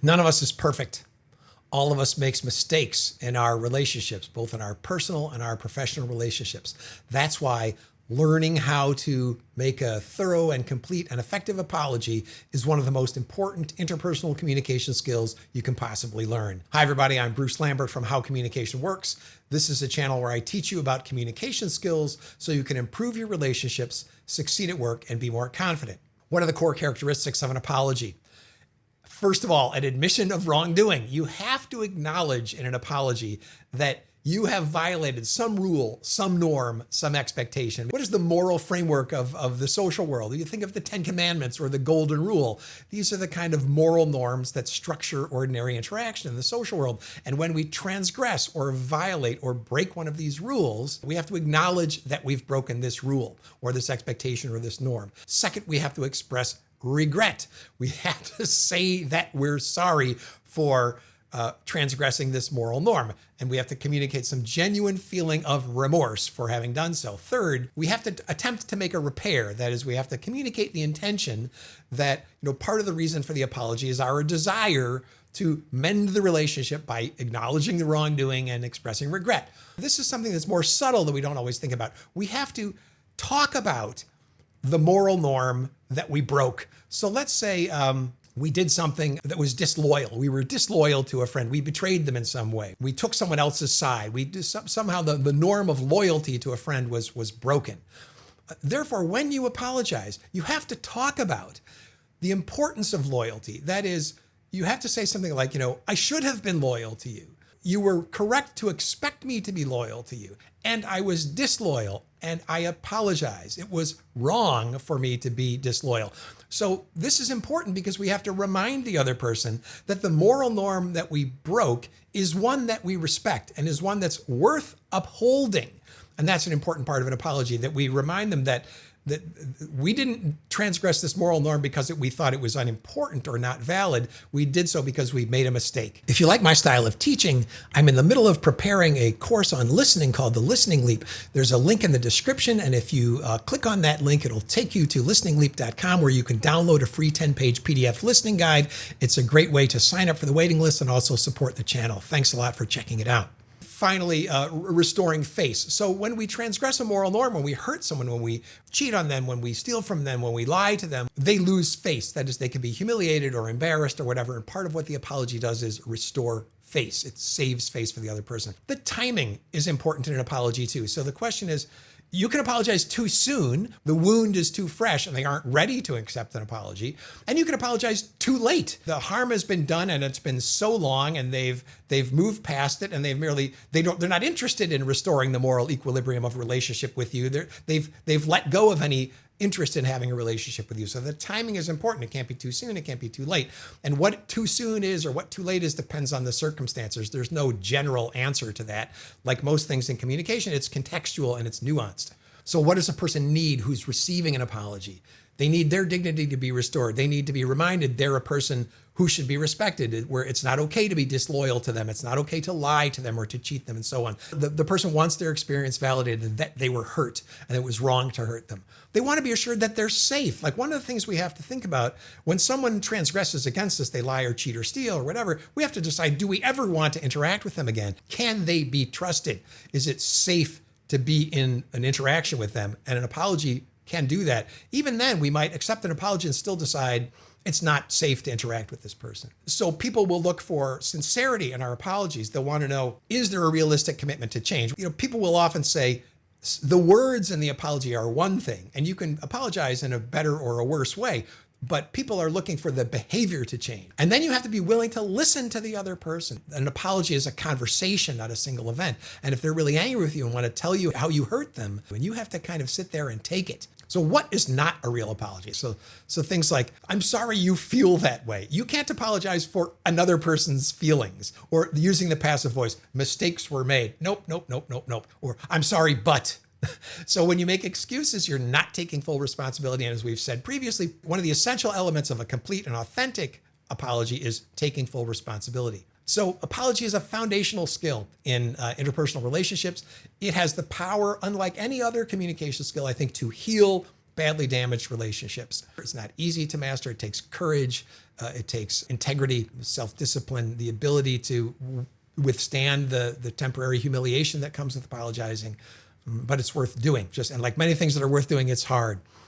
None of us is perfect. All of us makes mistakes in our relationships, both in our personal and our professional relationships. That's why learning how to make a thorough and complete and effective apology is one of the most important interpersonal communication skills you can possibly learn. Hi, everybody. I'm Bruce Lambert from How Communication Works. This is a channel where I teach you about communication skills so you can improve your relationships, succeed at work, and be more confident. What are the core characteristics of an apology? First of all, an admission of wrongdoing. You have to acknowledge in an apology that you have violated some rule, some norm, some expectation. What is the moral framework of the social world? You think of the 10 Commandments or the Golden Rule. These are the kind of moral norms that structure ordinary interaction in the social world. And when we transgress or violate or break one of these rules, we have to acknowledge that we've broken this rule or this expectation or this norm. Second, we have to express regret. We have to say that we're sorry for transgressing this moral norm. And we have to communicate some genuine feeling of remorse for having done so. Third, we have to attempt to make a repair. That is, we have to communicate the intention that, part of the reason for the apology is our desire to mend the relationship by acknowledging the wrongdoing and expressing regret. This is something that's more subtle that we don't always think about. We have to talk about the moral norm that we broke. So let's say we did something that was disloyal. We were disloyal to a friend. We betrayed them in some way. We took someone else's side. Somehow the norm of loyalty to a friend was broken. Therefore, when you apologize, you have to talk about the importance of loyalty. That is, you have to say something like, I should have been loyal to you. You were correct to expect me to be loyal to you. And I was disloyal, and I apologize. It was wrong for me to be disloyal. So this is important because we have to remind the other person that the moral norm that we broke is one that we respect and is one that's worth upholding. And that's an important part of an apology, that we remind them that we didn't transgress this moral norm because we thought it was unimportant or not valid. We did so because we made a mistake. If you like my style of teaching, I'm in the middle of preparing a course on listening called The Listening Leap. There's a link in the description, and if you click on that link, it'll take you to listeningleap.com, where you can download a free 10-page PDF listening guide. It's a great way to sign up for the waiting list and also support the channel. Thanks a lot for checking it out. Finally, restoring face. So when we transgress a moral norm, when we hurt someone, when we cheat on them, when we steal from them, when we lie to them, they lose face. That is, they can be humiliated or embarrassed or whatever. And part of what the apology does is restore face. It saves face for the other person. The timing is important in an apology too. So the question is, you can apologize too soon. The wound is too fresh and they aren't ready to accept an apology. And you can apologize too late. The harm has been done and it's been so long and they've moved past it and they're not interested in restoring the moral equilibrium of a relationship with you. They've let go of any interest in having a relationship with you. So the timing is important. It can't be too soon. It can't be too late. And what too soon is or what too late is depends on the circumstances. There's no general answer to that. Like most things in communication, it's contextual and it's nuanced. So what does a person need who's receiving an apology? They need their dignity to be restored. They need to be reminded they're a person who should be respected, where it's not okay to be disloyal to them. It's not okay to lie to them or to cheat them and so on. The person wants their experience validated, that they were hurt and it was wrong to hurt them. They want to be assured that they're safe. Like, one of the things we have to think about when someone transgresses against us, they lie or cheat or steal or whatever, we have to decide, do we ever want to interact with them again? Can they be trusted? Is it safe to be in an interaction with them? And an apology can do that. Even then, we might accept an apology and still decide it's not safe to interact with this person. So people will look for sincerity in our apologies. They'll want to know, is there a realistic commitment to change? People will often say, the words in the apology are one thing, and you can apologize in a better or a worse way, but people are looking for the behavior to change. And then you have to be willing to listen to the other person. An apology is a conversation, not a single event. And if they're really angry with you and want to tell you how you hurt them, then you have to kind of sit there and take it. So what is not a real apology? So things like, I'm sorry you feel that way. You can't apologize for another person's feelings, or using the passive voice, mistakes were made. Nope. Or I'm sorry, but. So when you make excuses, you're not taking full responsibility. And as we've said previously, one of the essential elements of a complete and authentic apology is taking full responsibility. So apology is a foundational skill in interpersonal relationships. It has the power, unlike any other communication skill, I think, to heal badly damaged relationships. It's not easy to master. It takes courage. It takes integrity, self-discipline, the ability to withstand the temporary humiliation that comes with apologizing. But it's worth doing. And like many things that are worth doing, it's hard.